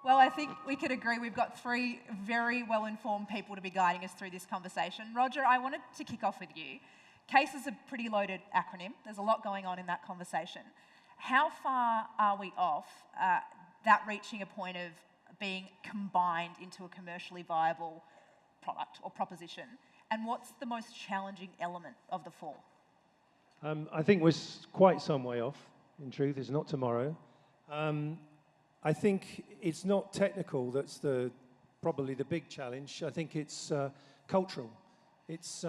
Well, I think we could agree we've got three very well-informed people to be guiding us through this conversation. Roger, I wanted to kick off with you. A.C.A.S.E is a pretty loaded acronym. There's a lot going on in that conversation. How far are we off that reaching a point of being combined into a commercially viable product or proposition? And what's the most challenging element of the four? I think we're quite some way off, in truth. It's not tomorrow. I think it's not technical that's probably the big challenge. I think it's cultural. It's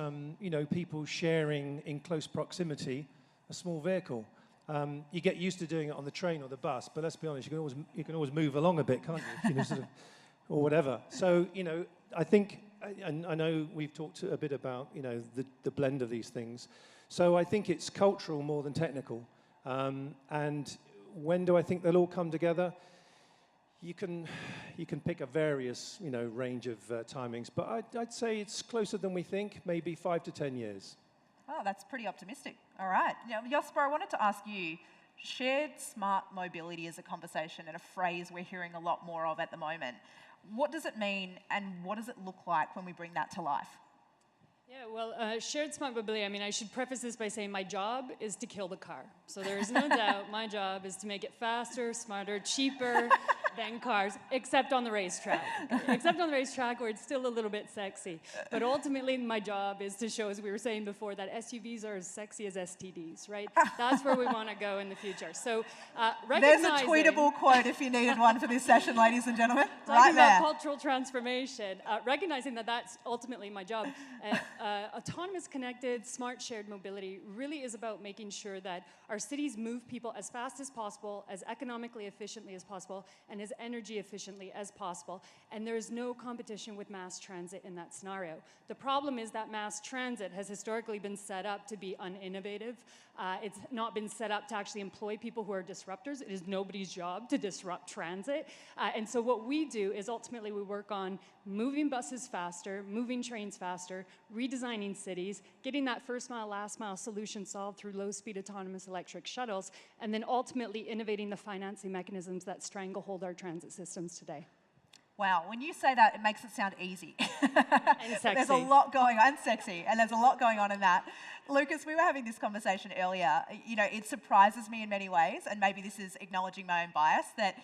people sharing in close proximity a small vehicle. You get used to doing it on the train or the bus, but let's be honest, you can always move along a bit, can't you? Or whatever. So I think, and I know we've talked a bit about the blend of these things. So I think it's cultural more than technical. And when do I think they'll all come together? You can pick a various range of timings, but I'd say it's closer than we think, maybe 5 to 10 years. Oh, that's pretty optimistic. All right. Now, Josipa, I wanted to ask you, shared smart mobility is a conversation and a phrase we're hearing a lot more of at the moment. What does it mean and what does it look like when we bring that to life? Yeah, well, shared smart mobility, I should preface this by saying my job is to kill the car. So there is no doubt my job is to make it faster, smarter, cheaper than cars, except on the racetrack. Except on the racetrack where it's still a little bit sexy. But ultimately, my job is to show, as we were saying before, that SUVs are as sexy as STDs, right? That's where we want to go in the future. So there's a tweetable quote if you needed one for this session, ladies and gentlemen. Talking about cultural transformation, recognizing that that's ultimately my job. Autonomous, connected, smart shared mobility really is about making sure that our cities move people as fast as possible, as economically efficiently as possible, and as energy efficiently as possible. And there is no competition with mass transit in that scenario. The problem is that mass transit has historically been set up to be uninnovative. It's not been set up to actually employ people who are disruptors. It is nobody's job to disrupt transit. And so what we do is ultimately we work on moving buses faster, moving trains faster, redesigning cities, getting that first mile, last mile solution solved through low-speed autonomous electric shuttles, and then ultimately innovating the financing mechanisms that stranglehold our transit systems today. Wow, when you say that, it makes it sound easy. And sexy. There's a lot going on, and sexy, and there's a lot going on in that. Lucas, we were having this conversation earlier. It surprises me in many ways, and maybe this is acknowledging my own bias, that,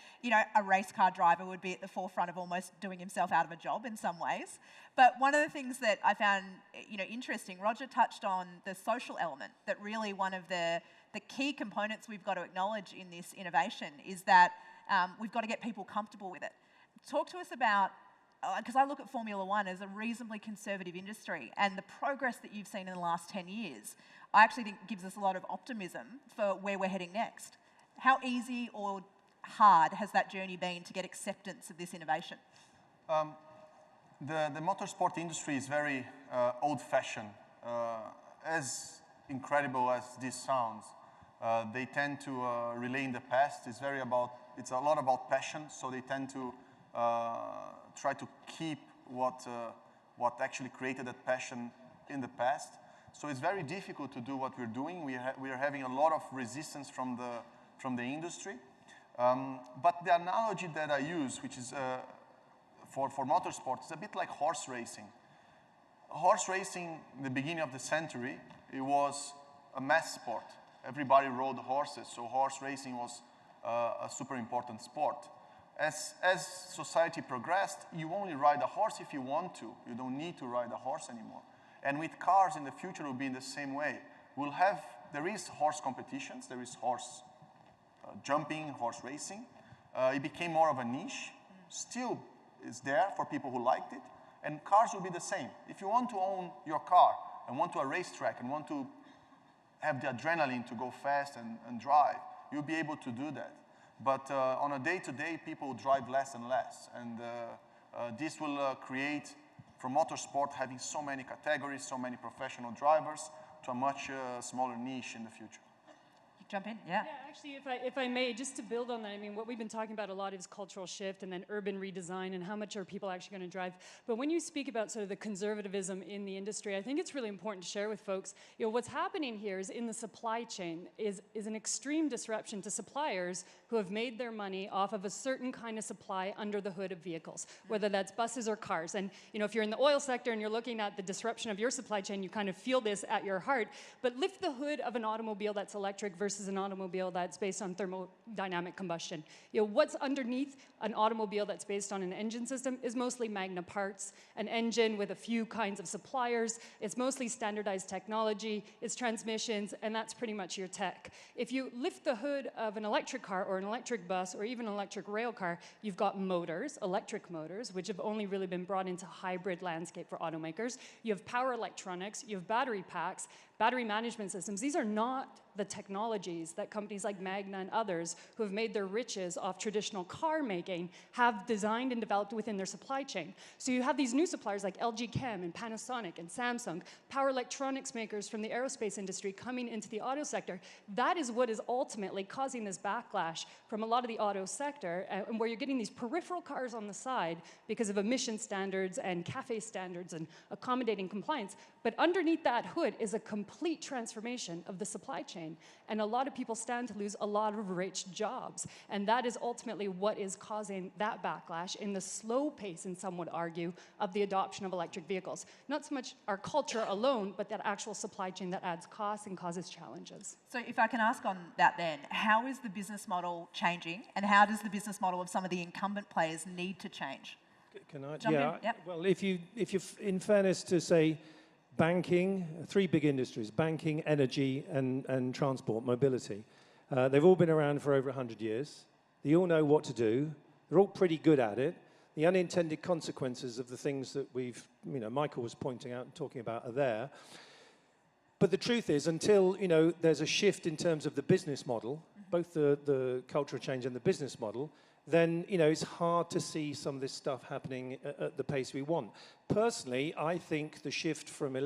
a race car driver would be at the forefront of almost doing himself out of a job in some ways. But one of the things that I found, interesting, Roger touched on the social element, that really one of the key components we've got to acknowledge in this innovation is that we've got to get people comfortable with it. Talk to us about, because I look at Formula One as a reasonably conservative industry, and the progress that you've seen in the last 10 years, I actually think gives us a lot of optimism for where we're heading next. How easy or hard has that journey been to get acceptance of this innovation? The motorsport industry is very old-fashioned. As incredible as this sounds, they tend to relay in the past. It's a lot about passion, so they tend to try to keep what actually created that passion in the past. So it's very difficult to do what we're doing. We are having a lot of resistance from the industry. But the analogy that I use, which is for motorsport, is a bit like horse racing. Horse racing, in the beginning of the century, it was a mass sport. Everybody rode horses, so horse racing was a super important sport. As society progressed, you only ride a horse if you want to. You don't need to ride a horse anymore. And with cars in the future, it will be in the same way. There is horse competitions, there is horse jumping, horse racing. It became more of a niche. Still is there for people who liked it. And cars will be the same. If you want to own your car and want to a racetrack and want to have the adrenaline to go fast and drive, you'll be able to do that. But on a day-to-day, people drive less and less. And this will create, from motorsport, having so many categories, so many professional drivers, to a much smaller niche in the future. You jump in? Yeah. Yeah, Actually, if I may, just to build on that, I mean, what we've been talking about a lot is cultural shift and then urban redesign and how much are people actually going to drive. But when you speak about sort of the conservatism in the industry, I think it's really important to share with folks, you know, what's happening here is in the supply chain is an extreme disruption to suppliers who have made their money off of a certain kind of supply under the hood of vehicles, whether that's buses or cars. And, you know, if you're in the oil sector and you're looking at the disruption of your supply chain, you kind of feel this at your heart. But lift the hood of an automobile that's electric versus an automobile that's based on thermodynamic combustion. You know, what's underneath an automobile that's based on an engine system is mostly Magna parts, an engine with a few kinds of suppliers. It's mostly standardized technology, it's transmissions, and that's pretty much your tech. If you lift the hood of an electric car or an electric bus or even an electric rail car, you've got motors, electric motors, which have only really been brought into hybrid landscape for automakers. You have power electronics, you have battery packs, battery management systems. These are not the technologies that companies like Magna and others who have made their riches off traditional car making have designed and developed within their supply chain. So you have these new suppliers like LG Chem and Panasonic and Samsung, power electronics makers from the aerospace industry coming into the auto sector. That is what is ultimately causing this backlash from a lot of the auto sector, and where you're getting these peripheral cars on the side because of emission standards and CAFE standards and accommodating compliance. But underneath that hood is a complete transformation of the supply chain. And a lot of people stand to lose a lot of rich jobs. And that is ultimately what is causing that backlash in the slow pace, and some would argue, of the adoption of electric vehicles. Not so much our culture alone, but that actual supply chain that adds costs and causes challenges. So if I can ask on that then, how is the business model changing? And how does the business model of some of the incumbent players need to change? Can I? Jump in? Yeah. Yep. Well, if you, in fairness to say, banking, three big industries, banking, energy, and transport, mobility. They've all been around for over 100 years. They all know what to do. They're all pretty good at it. The unintended consequences of the things that we've, you know, Michael was pointing out and talking about are there. But the truth is, until, you know, there's a shift in terms of the business model, both the cultural change and the business model, then, you know, it's hard to see some of this stuff happening at the pace we want. Personally, I think the shift from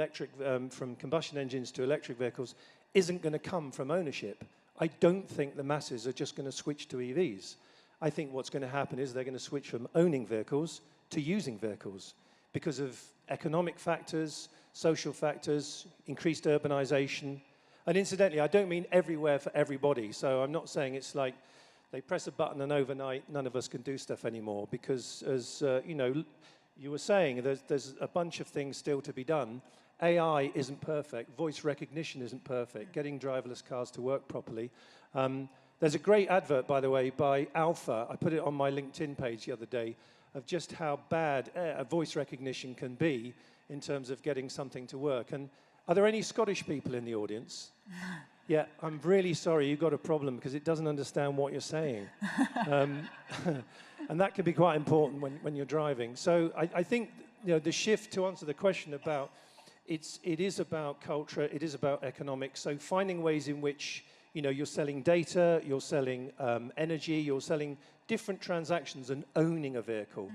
from combustion engines to electric vehicles isn't going to come from ownership. I don't think the masses are just going to switch to EVs. I think what's going to happen is they're going to switch from owning vehicles to using vehicles because of economic factors, social factors, increased urbanization. And incidentally, I don't mean everywhere for everybody. So I'm not saying it's like they press a button and overnight none of us can do stuff anymore, because as you know, you were saying, there's a bunch of things still to be done. AI isn't perfect. Voice recognition isn't perfect. Getting driverless cars to work properly. There's a great advert, by the way, by Alpha. I put it on my LinkedIn page the other day, of just how bad voice recognition can be in terms of getting something to work. And are there any Scottish people in the audience? Yeah, I'm really sorry, you've got a problem because it doesn't understand what you're saying. And that can be quite important when you're driving. So I think, you know, the shift, to answer the question about, it is about culture, it is about economics. So finding ways in which, you know, you're selling data, you're selling energy, you're selling different transactions and owning a vehicle.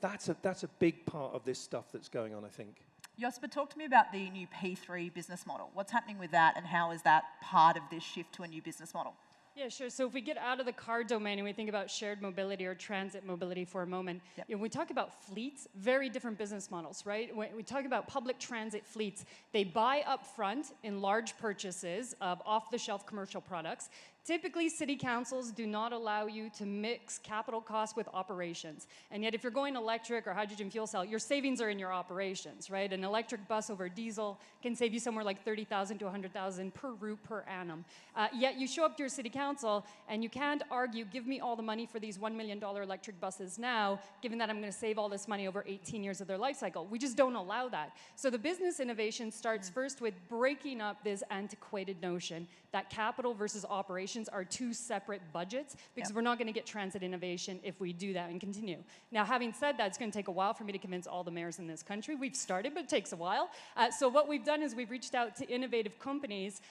That's a big part of this stuff that's going on, I think. Josipa, talk to me about the new P3 business model. What's happening with that, and how is that part of this shift to a new business model? Yeah, sure. So if we get out of the car domain and we think about shared mobility or transit mobility for a moment, yep. You know, when we talk about fleets, very different business models, right? When we talk about public transit fleets, they buy up front in large purchases of off-the-shelf commercial products. Typically, city councils do not allow you to mix capital costs with operations. And yet, if you're going electric or hydrogen fuel cell, your savings are in your operations, right? An electric bus over diesel can save you somewhere like $30,000 to $100,000 per route per annum. Yet you show up to your city council and you can't argue, give me all the money for these $1 million electric buses now, given that I'm going to save all this money over 18 years of their life cycle. We just don't allow that. So the business innovation starts first with breaking up this antiquated notion that capital versus operations are two separate budgets, because yep. we're not going to get transit innovation if we do that and continue. Now, having said that, it's going to take a while for me to convince all the mayors in this country. We've started, but it takes a while. So what we've done is we've reached out to innovative companies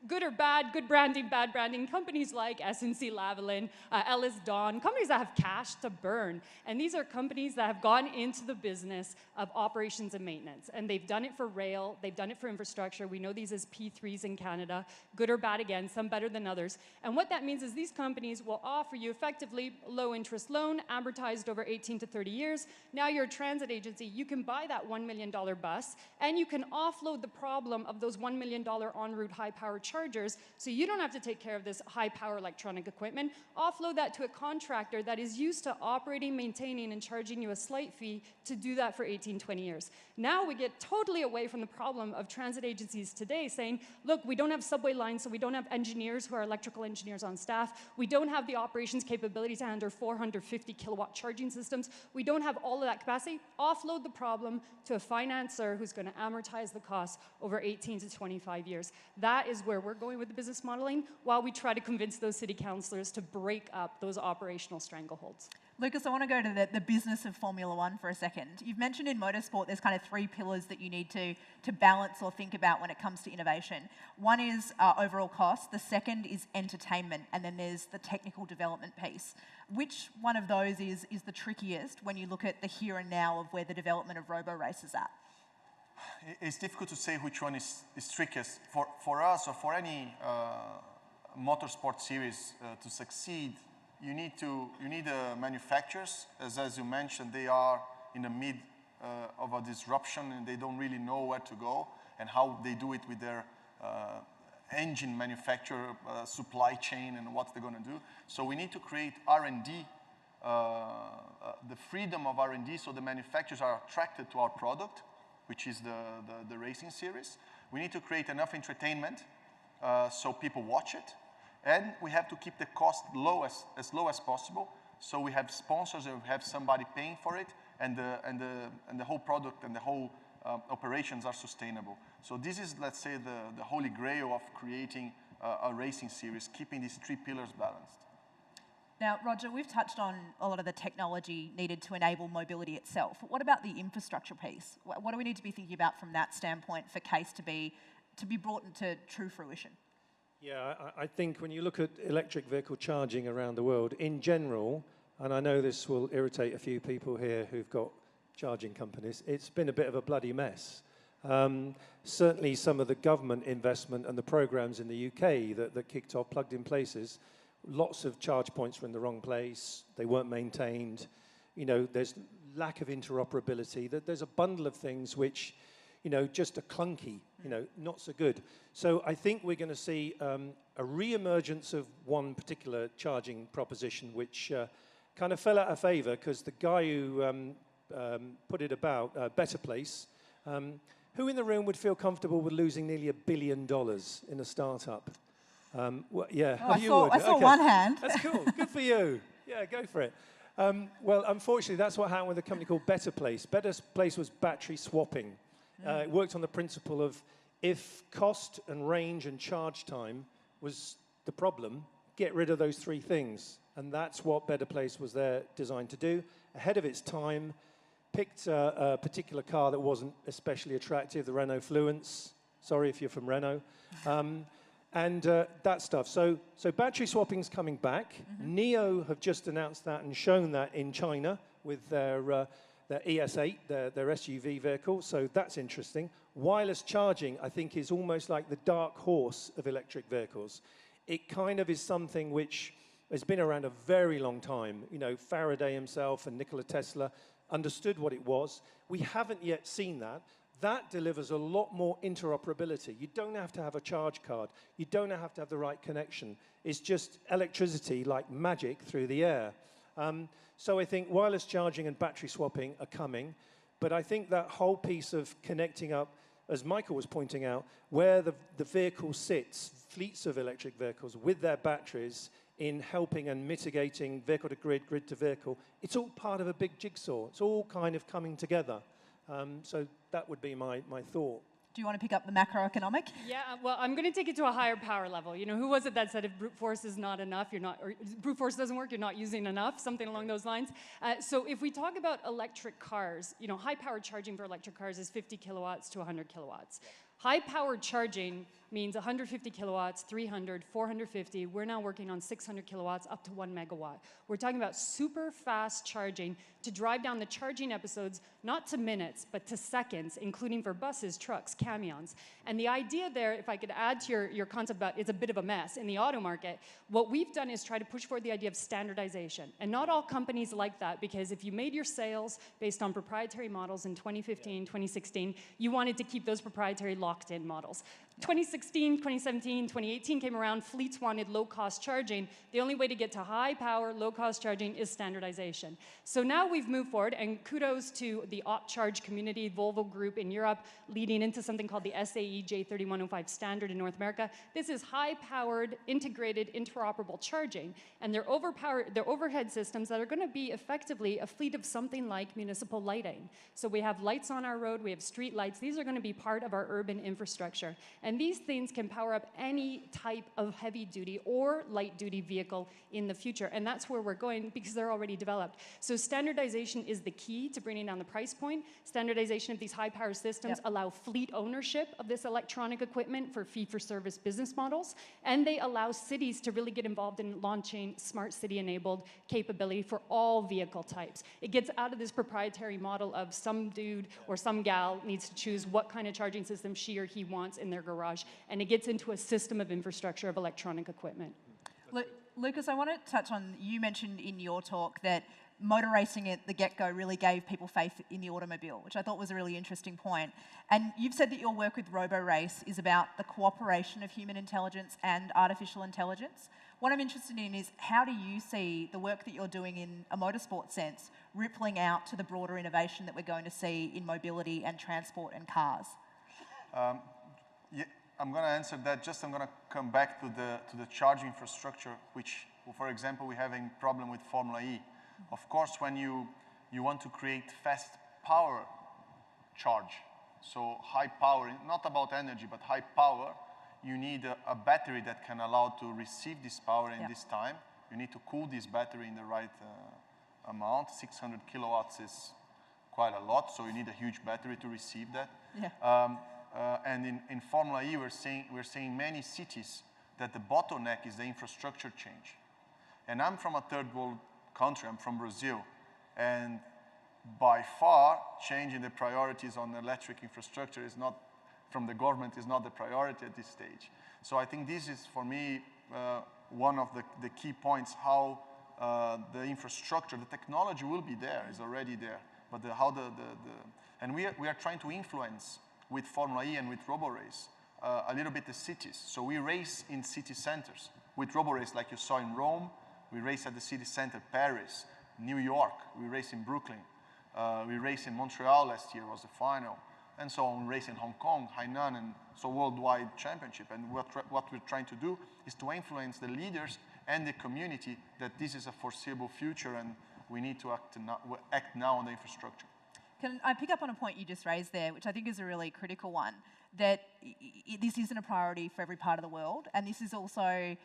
good or bad, good branding, bad branding, companies like S&C Lavalin, Ellis Dawn, companies that have cash to burn. And these are companies that have gone into the business of operations and maintenance. And they've done it for rail, they've done it for infrastructure. We know these as P3s in Canada, good or bad again, some better than others. And what that means is these companies will offer you effectively a low interest loan, amortized over 18 to 30 years. Now you're a transit agency, you can buy that $1 million bus, and you can offload the problem of those $1 million en route high power chargers, so you don't have to take care of this high power electronic equipment. Offload that to a contractor that is used to operating, maintaining, and charging you a slight fee to do that for 18, 20 years. Now we get totally away from the problem of transit agencies today saying, look, we don't have subway lines, so we don't have engineers who are electrical engineers on staff. We don't have the operations capability to handle 450 kilowatt charging systems. We don't have all of that capacity. Offload the problem to a financer who's going to amortize the cost over 18 to 25 years. That is where we're going with the business modeling, while we try to convince those city councillors to break up those operational strangleholds. Lucas, I want to go to the business of Formula One for a second. You've mentioned in motorsport there's kind of three pillars that you need to balance or think about when it comes to innovation. One is overall cost, the second is entertainment, and then there's the technical development piece. Which one of those is the trickiest when you look at the here and now of where the development of robo-race is at? It's difficult to say which one is trickiest. For us or for any motorsport series to succeed, you need manufacturers, as you mentioned, they are in the mid of a disruption and they don't really know where to go and how they do it with their engine manufacturer, supply chain, and what they're going to do. So we need to create R&D, the freedom of R&D, so the manufacturers are attracted to our product, which is the racing series. We need to create enough entertainment so people watch it. And we have to keep the cost as low as possible. So we have sponsors and we have somebody paying for it, and the whole product and the whole operations are sustainable. So this is, let's say, the holy grail of creating a racing series, keeping these three pillars balanced. Now, Roger, we've touched on a lot of the technology needed to enable mobility itself. What about the infrastructure piece? What do we need to be thinking about from that standpoint for A.C.A.S.E to be brought into true fruition? Yeah, I think when you look at electric vehicle charging around the world in general, and I know this will irritate a few people here who've got charging companies, it's been a bit of a bloody mess. Certainly some of the government investment and the programs in the UK that kicked off, plugged in places, lots of charge points were in the wrong place, they weren't maintained, there's lack of interoperability, there's a bundle of things which just are clunky, not so good. So I think we're going to see a re-emergence of one particular charging proposition which kind of fell out of favour because the guy who put it about, Better Place, who in the room would feel comfortable with losing nearly $1 billion in a startup? Well, yeah, I saw one hand. That's cool, good for you. Yeah, go for it. Well, unfortunately, that's what happened with a company called Better Place. Better Place was battery swapping. It worked on the principle of if cost and range and charge time was the problem, get rid of those three things. And that's what Better Place was there designed to do. Ahead of its time, picked a particular car that wasn't especially attractive, the Renault Fluence. Sorry if you're from Renault. And that stuff. So battery swapping's coming back. NIO have just announced that and shown that in China with their ES8, their SUV vehicle, so that's interesting. Wireless charging, I think, is almost like the dark horse of electric vehicles. It kind of is something which has been around a very long time. Faraday himself and Nikola Tesla understood what it was. We haven't yet seen that. That delivers a lot more interoperability. You don't have to have a charge card. You don't have to have the right connection. It's just electricity like magic through the air. So I think wireless charging and battery swapping are coming, but I think that whole piece of connecting up, as Michael was pointing out, where the vehicle sits, fleets of electric vehicles with their batteries in helping and mitigating vehicle to grid, grid to vehicle, it's all part of a big jigsaw. It's all kind of coming together. So that would be my thought. Do you want to pick up the macroeconomic? Yeah, well, I'm going to take it to a higher power level. Who was it that said if brute force is not enough, or brute force doesn't work, you're not using enough, something along those lines. So if we talk about electric cars, high power charging for electric cars is 50 kilowatts to 100 kilowatts. High power charging means 150 kilowatts, 300, 450. We're now working on 600 kilowatts up to 1 megawatt. We're talking about super fast charging to drive down the charging episodes, not to minutes, but to seconds, including for buses, trucks, camions. And the idea there, if I could add to your concept about it's a bit of a mess in the auto market, what we've done is try to push forward the idea of standardization. And not all companies like that, because if you made your sales based on proprietary models in 2015, 2016, you wanted to keep those proprietary locked-in models. 2016, 2017, 2018 came around, fleets wanted low-cost charging. The only way to get to high-power, low-cost charging is standardization. So now we've moved forward, and kudos to the OpCharge community, Volvo Group in Europe, leading into something called the A C.A.S.E J3105 standard in North America. This is high-powered, integrated, interoperable charging, and they're overhead systems that are going to be effectively a fleet of something like municipal lighting. So we have lights on our road, we have street lights. These are going to be part of our urban infrastructure. And these things can power up any type of heavy-duty or light-duty vehicle in the future. And that's where we're going because they're already developed. So standardization is the key to bringing down the price point. Standardization of these high-power systems allow fleet ownership of this electronic equipment for fee-for-service business models. And they allow cities to really get involved in launching smart city-enabled capability for all vehicle types. It gets out of this proprietary model of some dude or some gal needs to choose what kind of charging system she or he wants in their garage. And it gets into a system of infrastructure of electronic equipment. Lucas, I want to touch on, you mentioned in your talk that motor racing at the get-go really gave people faith in the automobile, which I thought was a really interesting point. And you've said that your work with RoboRace is about the cooperation of human intelligence and artificial intelligence. What I'm interested in is how do you see the work that you're doing in a motorsport sense rippling out to the broader innovation that we're going to see in mobility and transport and cars? Yeah, I'm going to answer that. Just I'm going to come back to the charging infrastructure, which, for example, we're having a problem with Formula E. Of course, when you want to create fast power charge, so high power, not about energy, but high power, you need a battery that can allow to receive this power in this time. You need to cool this battery in the right amount. 600 kilowatts is quite a lot, so you need a huge battery to receive that. Yeah. And in Formula E, we're seeing many cities that the bottleneck is the infrastructure change. And I'm from a third world country, I'm from Brazil. And by far, changing the priorities on electric infrastructure is not, from the government, is not the priority at this stage. So I think this is, for me, one of the key points, how the infrastructure, the technology will be there, is already there. But and we are trying to influence with Formula E and with RoboRace, a little bit the cities. So we race in city centers. With RoboRace, like you saw in Rome, we race at the city center, Paris, New York, we race in Brooklyn. We race in Montreal last year, was the final. And so on, we race in Hong Kong, Hainan, and so worldwide championship. And what we're trying to do is to influence the leaders and the community that this is a foreseeable future and we need to act now on the infrastructure. Can I pick up on a point you just raised there, which I think is a really critical one, that this isn't a priority for every part of the world, and this is also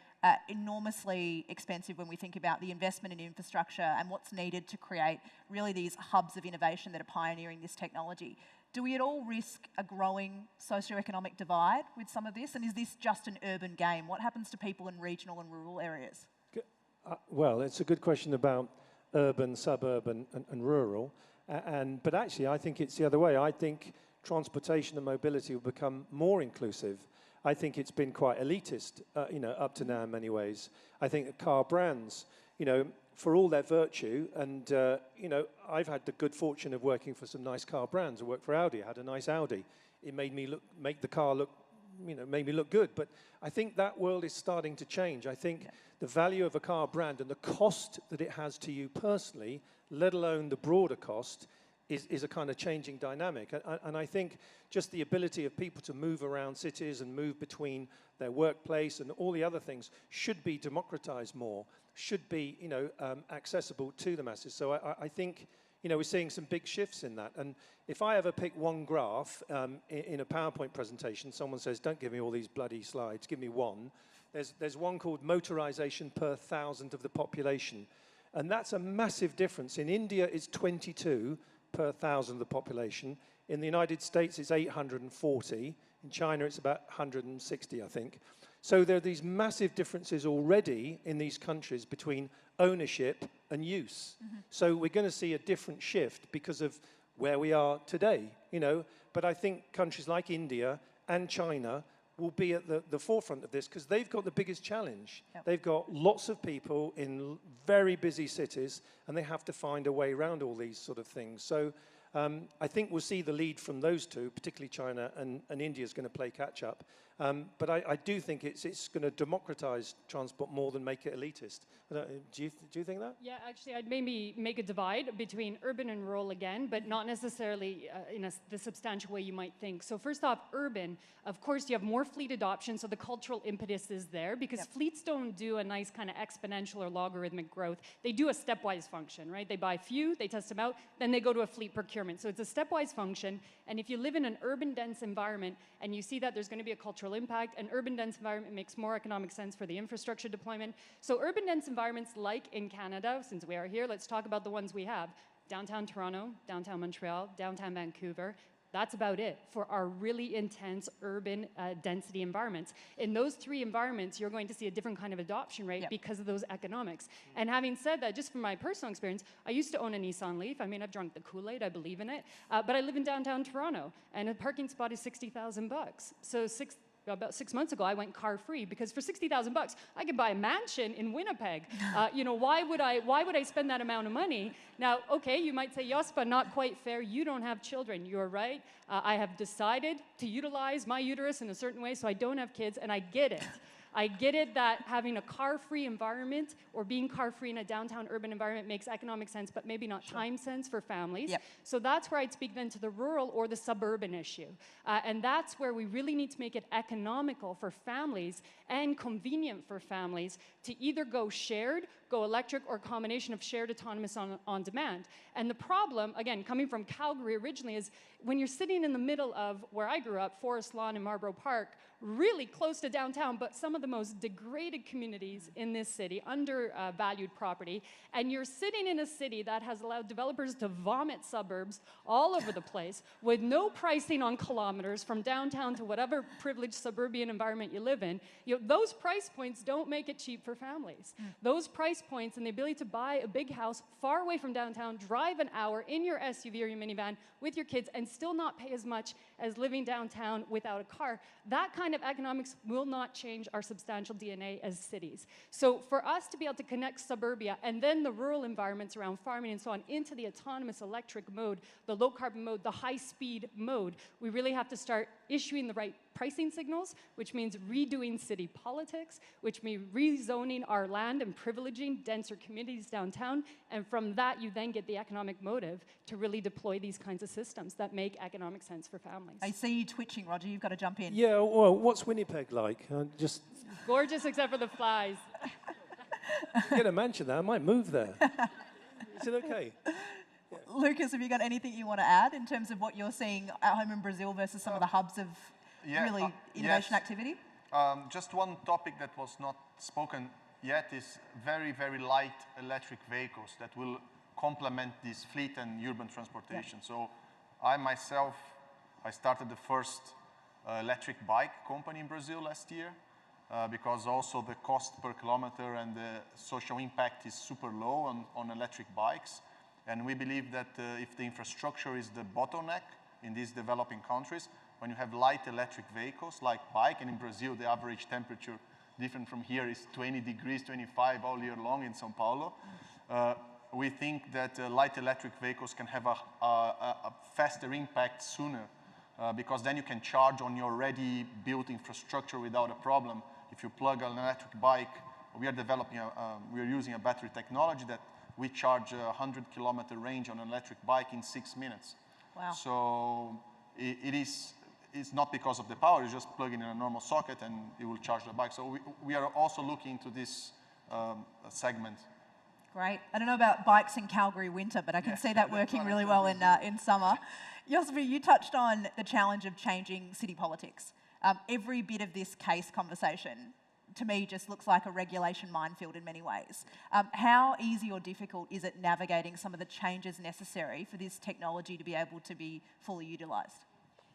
enormously expensive when we think about the investment in infrastructure and what's needed to create really these hubs of innovation that are pioneering this technology. Do we at all risk a growing socioeconomic divide with some of this, and is this just an urban game? What happens to people in regional and rural areas? Well, it's a good question about urban, suburban, and rural. But actually, I think it's the other way. I think transportation and mobility will become more inclusive. I think it's been quite elitist, up to now in many ways. I think the car brands, for all their virtue, and I've had the good fortune of working for some nice car brands. I worked for Audi. I had a nice Audi. It made me make the car look, made me look good. But I think that world is starting to change. I think the value of a car brand and the cost that it has to you personally, let alone the broader cost, is a kind of changing dynamic. And I think just the ability of people to move around cities and move between their workplace and all the other things should be democratized more, should be accessible to the masses. So I think we're seeing some big shifts in that. And if I ever pick one graph in a PowerPoint presentation, someone says, don't give me all these bloody slides, give me one. There's one called motorization per 1,000 of the population. And that's a massive difference. In India, it's 22 per 1,000 of the population. In the United States, it's 840. In China, it's about 160, I think. So there are these massive differences already in these countries between ownership and use. So we're going to see a different shift because of where we are today, you know. But I think countries like India and China will be at the forefront of this because they've got the biggest challenge. Yep. They've got lots of people in very busy cities, and they have to find a way around all these sort of things. So I think we'll see the lead from those two, particularly China and India is going to play catch up. But I do think it's going to democratize transport more than make it elitist. Do you think that? Yeah, actually, I'd maybe make a divide between urban and rural again, but not necessarily in the substantial way you might think. So first off, urban, of course, you have more fleet adoption, so the cultural impetus is there, because fleets don't do a nice kind of exponential or logarithmic growth. They do a stepwise function, right? They buy few, they test them out, then they go to a fleet procurement. So it's a stepwise function, and if you live in an urban dense environment and you see that there's going to be a cultural impact, an urban dense environment makes more economic sense for the infrastructure deployment. So urban dense environments like in Canada, since we are here, let's talk about the ones we have. Downtown Toronto, downtown Montreal, downtown Vancouver. That's about it for our really intense urban density environments. In those three environments, you're going to see a different kind of adoption rate because of those economics. And having said that, just from my personal experience, I used to own a Nissan Leaf. I mean, I've drunk the Kool-Aid, I believe in it. But I live in downtown Toronto, and a parking spot is $60,000. So about 6 months ago, I went car-free because for $60,000, I could buy a mansion in Winnipeg. You know, why would I spend that amount of money? Now, okay, you might say, Josipa, not quite fair. You don't have children. You're right. I have decided to utilize my uterus in a certain way so I don't have kids, and I get it. I get it that having a car-free environment or being car-free in a downtown urban environment makes economic sense, but maybe not time sense for families. So that's where I'd speak then to the rural or the suburban issue. And that's where we really need to make it economical for families and convenient for families to either go shared, go electric, or a combination of shared autonomous on demand. And the problem, again, coming from Calgary originally, is when you're sitting in the middle of where I grew up, Forest Lawn and Marlborough Park, really close to downtown, but some of the most degraded communities in this city, undervalued property, and you're sitting in a city that has allowed developers to vomit suburbs all over the place with no pricing on kilometers from downtown to whatever privileged suburban environment you live in. You know, those price points don't make it cheap for families. Those price points and the ability to buy a big house far away from downtown, drive an hour in your SUV or your minivan with your kids and still not pay as much as living downtown without a car, that kind of economics will not change our substantial DNA as cities. So for us to be able to connect suburbia and then the rural environments around farming and so on into the autonomous electric mode, the low carbon mode, the high speed mode, we really have to start issuing the right pricing signals, which means redoing city politics, which means rezoning our land and privileging denser communities downtown. And from that, you then get the economic motive to really deploy these kinds of systems that make economic sense for families. I see you twitching, Roger. You've got to jump in. Yeah, well, what's Winnipeg like? Gorgeous except for the flies. Get a mansion there. I might move there. Is it okay? Lucas, have you got anything you want to add in terms of what you're seeing at home in Brazil versus some of the hubs of really innovation activity? Just one topic that was not spoken yet is very, very light electric vehicles that will complement this fleet and urban transportation. So I myself, I started the first electric bike company in Brazil last year because also the cost per kilometer and the social impact is super low on electric bikes. And we believe that if the infrastructure is the bottleneck in these developing countries, when you have light electric vehicles like bike, and in Brazil the average temperature different from here is 20 degrees, 25 all year long in São Paulo, we think that light electric vehicles can have a faster impact sooner because then you can charge on your already built infrastructure without a problem. If you plug an electric bike, we are developing, we are using a battery technology that we charge a 100-kilometer range on an electric bike in 6 minutes. Wow. So it's not because of the power, you just plug in a normal socket and it will charge the bike. So we are also looking into this segment. Great. I don't know about bikes in Calgary winter, but I can see that working really well in summer. Josipa, you touched on the challenge of changing city politics. Every bit of this case conversation, to me, just looks like a regulation minefield in many ways. How easy or difficult is it navigating some of the changes necessary for this technology to be able to be fully utilised?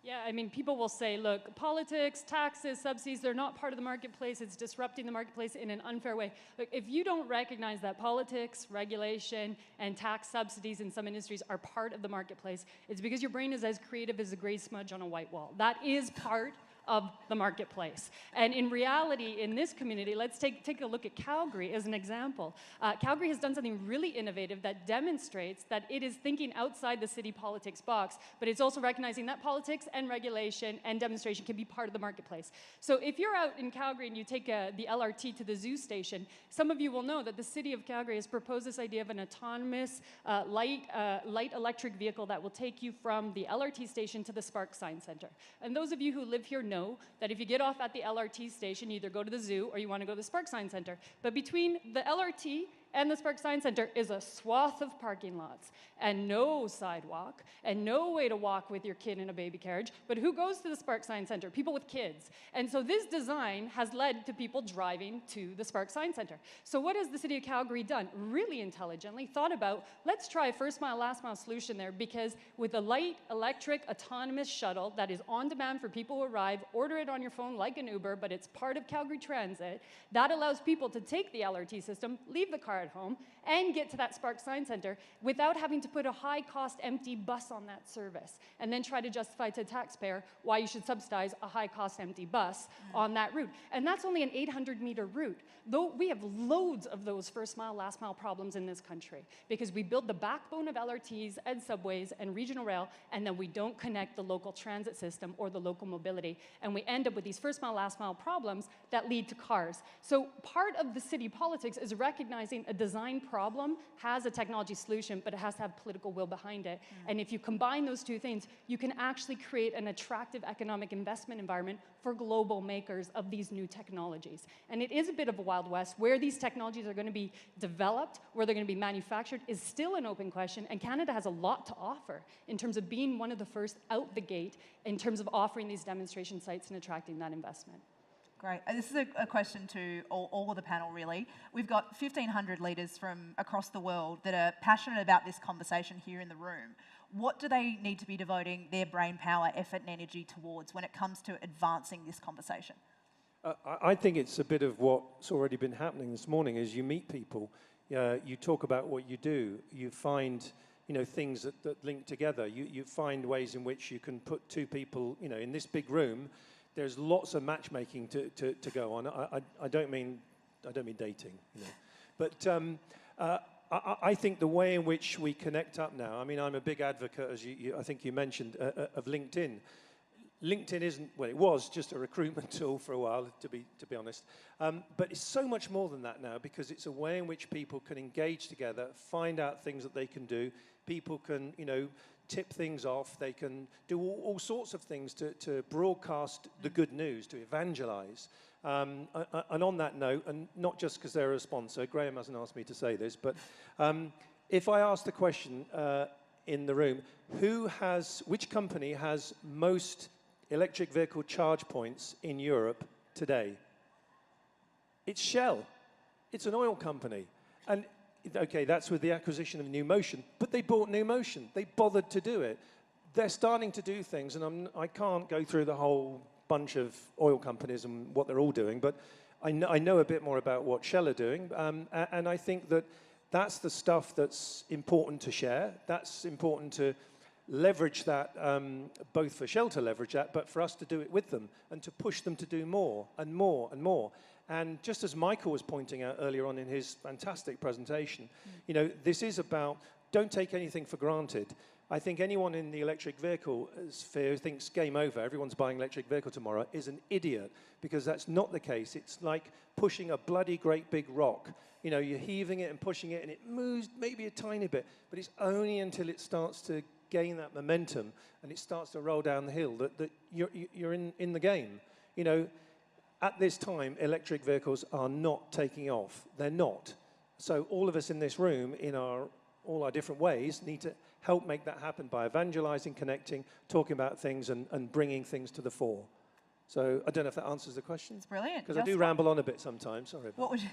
Yeah, I mean, people will say, look, politics, taxes, subsidies, they're not part of the marketplace. It's disrupting the marketplace in an unfair way. Look, if you don't recognize that politics, regulation, and tax subsidies in some industries are part of the marketplace, it's because your brain is as creative as a gray smudge on a white wall. That is part of the marketplace. And in reality, in this community, let's take a look at Calgary as an example. Calgary has done something really innovative that demonstrates that it is thinking outside the city politics box, but it's also recognizing that politics and regulation and demonstration can be part of the marketplace. So if you're out in Calgary and you take the LRT to the zoo station, some of you will know that the city of Calgary has proposed this idea of an autonomous light electric vehicle that will take you from the LRT station to the Spark Science Center. And those of you who live here know that if you get off at the LRT station, you either go to the zoo or you want to go to the Spark Science Center. But between the LRT and the Spark Science Center is a swath of parking lots and no sidewalk and no way to walk with your kid in a baby carriage. But who goes to the Spark Science Center? People with kids. And so this design has led to people driving to the Spark Science Center. So what has the city of Calgary done? Really intelligently thought about, let's try a first mile, last mile solution there, because with a light, electric, autonomous shuttle that is on demand for people who arrive, order it on your phone like an Uber, but it's part of Calgary Transit, that allows people to take the LRT system, leave the car at home, and get to that Spark Science Center without having to put a high-cost empty bus on that service and then try to justify to the taxpayer why you should subsidize a high-cost empty bus on that route. And that's only an 800-meter route. Though we have loads of those first-mile, last-mile problems in this country because we build the backbone of LRTs and subways and regional rail, and then we don't connect the local transit system or the local mobility, and we end up with these first-mile, last-mile problems that lead to cars. So part of the city politics is recognizing a design problem has a technology solution, but it has to have political will behind it. And if you combine those two things, you can actually create an attractive economic investment environment for global makers of these new technologies. And it is a bit of a Wild West. Where these technologies are going to be developed, where they're going to be manufactured, is still an open question, and Canada has a lot to offer in terms of being one of the first out the gate in terms of offering these demonstration sites and attracting that investment. Great. This is a question to all of the panel, really. We've got 1,500 leaders from across the world that are passionate about this conversation here in the room. What do they need to be devoting their brain power, effort and energy towards when it comes to advancing this conversation? I think it's a bit of what's already been happening this morning. As you meet people, you talk about what you do, you find things that link together. You find ways in which you can put two people in this big room. There's lots of matchmaking to go on. I don't mean dating, but I think the way in which we connect up now. I mean, I'm a big advocate, as I think you mentioned, of LinkedIn. LinkedIn isn't, well, it was just a recruitment tool for a while, to be honest. But it's so much more than that now, because it's a way in which people can engage together, find out things that they can do. People can, tip things off. They can do all sorts of things to broadcast the good news, to evangelize. And on that note, and not just because they're a sponsor, Graham hasn't asked me to say this, but if I ask the question in the room, which company has most electric vehicle charge points in Europe today? It's Shell. It's an oil company. And okay, that's with the acquisition of New Motion, but they bought New Motion. They bothered to do it. They're starting to do things, and I can't go through the whole bunch of oil companies and what they're all doing, but I know a bit more about what Shell are doing, and I think that's the stuff that's important to share. That's important to leverage that, both for Shell to leverage that, but for us to do it with them and to push them to do more and more and more. And just as Michael was pointing out earlier on in his fantastic presentation, this is about don't take anything for granted. I think anyone in the electric vehicle sphere who thinks game over, everyone's buying electric vehicle tomorrow, is an idiot, because that's not the case. It's like pushing a bloody great big rock. You're heaving it and pushing it, and it moves maybe a tiny bit, but it's only until it starts to gain that momentum and it starts to roll down the hill that you're in the game. At this time, electric vehicles are not taking off. They're not. So all of us in this room, in all our different ways, need to help make that happen by evangelizing, connecting, talking about things, and bringing things to the fore. So I don't know if that answers the question. It's brilliant. Because I do ramble on a bit sometimes. Sorry about What would you,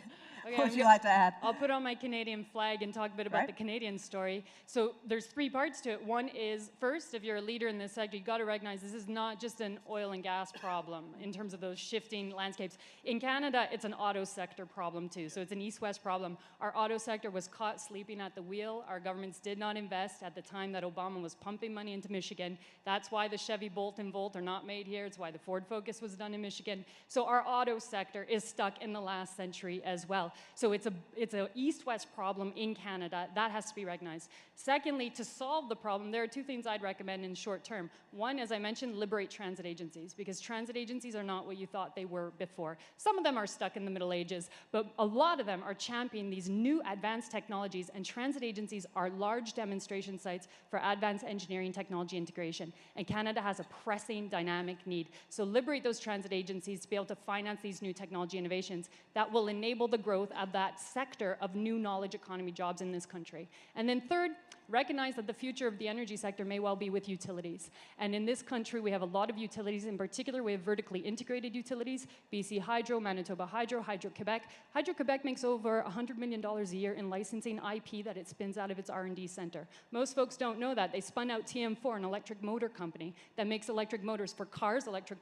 Okay, what would you like to add? I'll put on my Canadian flag and talk a bit about Right. the Canadian story. So there's 3 parts to it. One is, first, if you're a leader in this sector, you've got to recognize this is not just an oil and gas problem in terms of those shifting landscapes. In Canada, it's an auto sector problem too. So it's an east-west problem. Our auto sector was caught sleeping at the wheel. Our governments did not invest at the time that Obama was pumping money into Michigan. That's why the Chevy Bolt and Volt are not made here. It's why the Ford Focus was done in Michigan. So our auto sector is stuck in the last century as well. So it's a east-west problem in Canada. That has to be recognized. Secondly, to solve the problem, there are 2 things I'd recommend in short term. One, as I mentioned, liberate transit agencies, because transit agencies are not what you thought they were before. Some of them are stuck in the Middle Ages, but a lot of them are championing these new advanced technologies, and transit agencies are large demonstration sites for advanced engineering technology integration. And Canada has a pressing dynamic need. So liberate those transit agencies to be able to finance these new technology innovations that will enable the growth of that sector of new knowledge economy jobs in this country. And then third, recognize that the future of the energy sector may well be with utilities. And in this country, we have a lot of utilities. In particular, we have vertically integrated utilities, BC Hydro, Manitoba Hydro, Hydro-Quebec. Hydro-Quebec makes over $100 million a year in licensing IP that it spins out of its R&D center. Most folks don't know that. They spun out TM4, an electric motor company that makes electric motors for cars, electric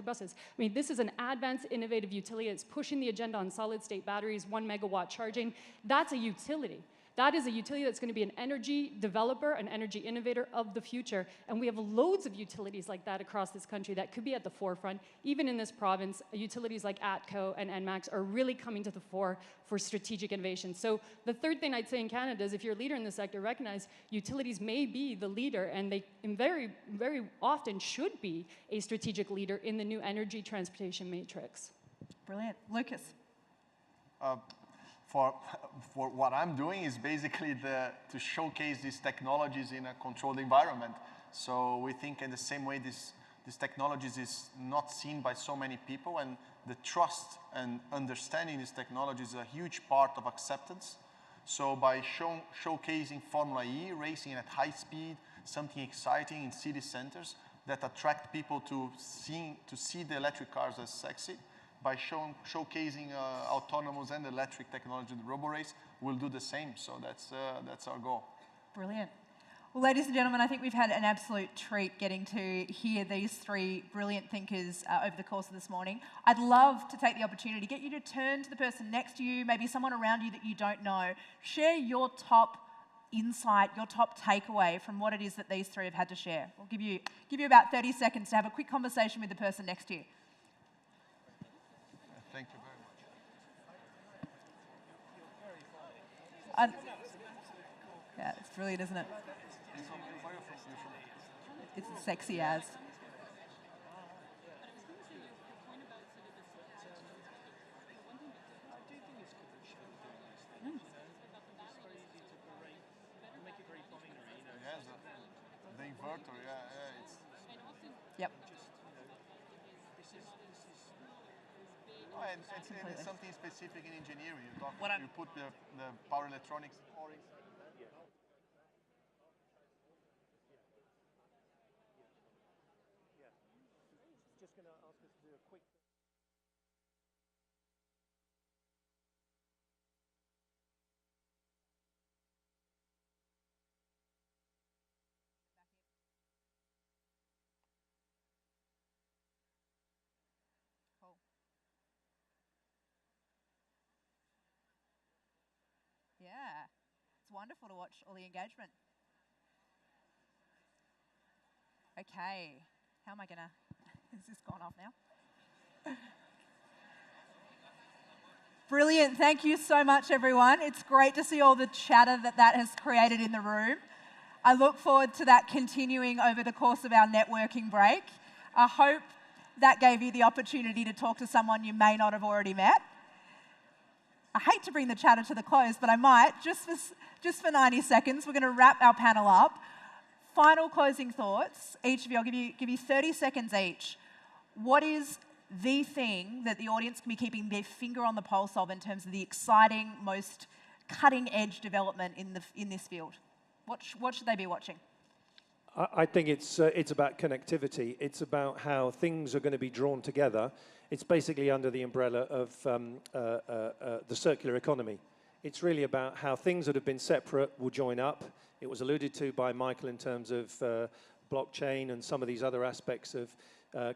buses. I mean, this is an advanced, innovative utility that's pushing the agenda on solid-state batteries, 1 megawatt charging. That's a utility. That is a utility that's going to be an energy developer, an energy innovator of the future. And we have loads of utilities like that across this country that could be at the forefront. Even in this province, utilities like ATCO and ENMAX are really coming to the fore for strategic innovation. So the third thing I'd say in Canada is if you're a leader in this sector, recognize utilities may be the leader, and they very, very often should be a strategic leader in the new energy transportation matrix. Brilliant. Lucas. For what I'm doing is basically to showcase these technologies in a controlled environment. So we think in the same way these technologies is not seen by so many people, and the trust and understanding these technologies is a huge part of acceptance. So by showcasing Formula E racing at high speed, something exciting in city centers that attract people to see the electric cars as sexy, by showcasing autonomous and electric technology in the robo-race, we'll do the same. So that's our goal. Brilliant. Well, ladies and gentlemen, I think we've had an absolute treat getting to hear these 3 brilliant thinkers over the course of this morning. I'd love to take the opportunity to get you to turn to the person next to you, maybe someone around you that you don't know. Share your top insight, your top takeaway from what it is that these 3 have had to share. We'll give you about 30 seconds to have a quick conversation with the person next to you. Thank you very much. Yeah, it's brilliant, isn't it? It's as sexy as. Yes, the inverter, yeah, it's. Yep. And it's something specific in engineering. You put the power electronics or inside. Just going to ask us to do a quick. Cool. Yeah, it's wonderful to watch all the engagement. Okay, how am I gonna, is this gone off now? Brilliant, thank you so much everyone. It's great to see all the chatter that has created in the room. I look forward to that continuing over the course of our networking break. I hope that gave you the opportunity to talk to someone you may not have already met. I hate to bring the chatter to the close, but I might, just for 90 seconds. We're going to wrap our panel up. Final closing thoughts. Each of you, I'll give you 30 seconds each. What is the thing that the audience can be keeping their finger on the pulse of in terms of the exciting, most cutting-edge development in this field? What should they be watching? I think it's about connectivity. It's about how things are going to be drawn together. It's basically under the umbrella of the circular economy. It's really about how things that have been separate will join up. It was alluded to by Michael in terms of blockchain and some of these other aspects of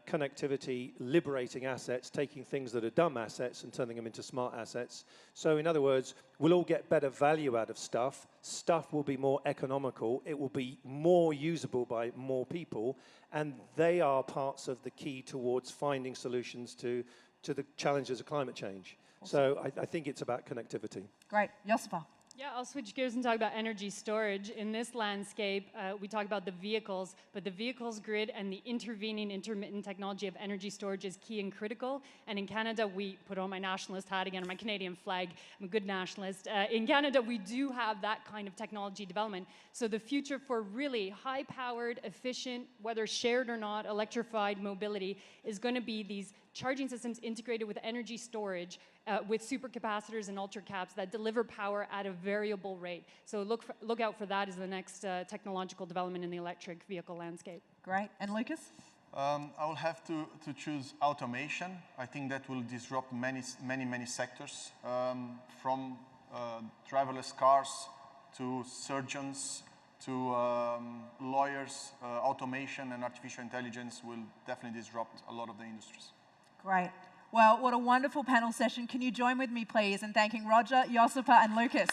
connectivity, liberating assets, taking things that are dumb assets and turning them into smart assets. So in other words, we'll all get better value out of stuff. Stuff will be more economical. It will be more usable by more people. And they are parts of the key towards finding solutions to the challenges of climate change. Awesome. So I think it's about connectivity. Great. Josipa. Yeah, I'll switch gears and talk about energy storage. In this landscape, we talk about the vehicles, but the vehicles grid and the intervening intermittent technology of energy storage is key and critical. And in Canada, we put on my nationalist hat again, my Canadian flag. I'm a good nationalist. In Canada, we do have that kind of technology development. So the future for really high-powered, efficient, whether shared or not, electrified mobility is going to be these charging systems integrated with energy storage with supercapacitors and ultracaps that deliver power at a variable rate. So look out for that as the next technological development in the electric vehicle landscape. Great. And Lucas? I will have to choose automation. I think that will disrupt many sectors, from driverless cars to surgeons to lawyers. Automation and artificial intelligence will definitely disrupt a lot of the industries. Great. Well, what a wonderful panel session. Can you join with me, please, in thanking Roger, Josipa, and Lucas?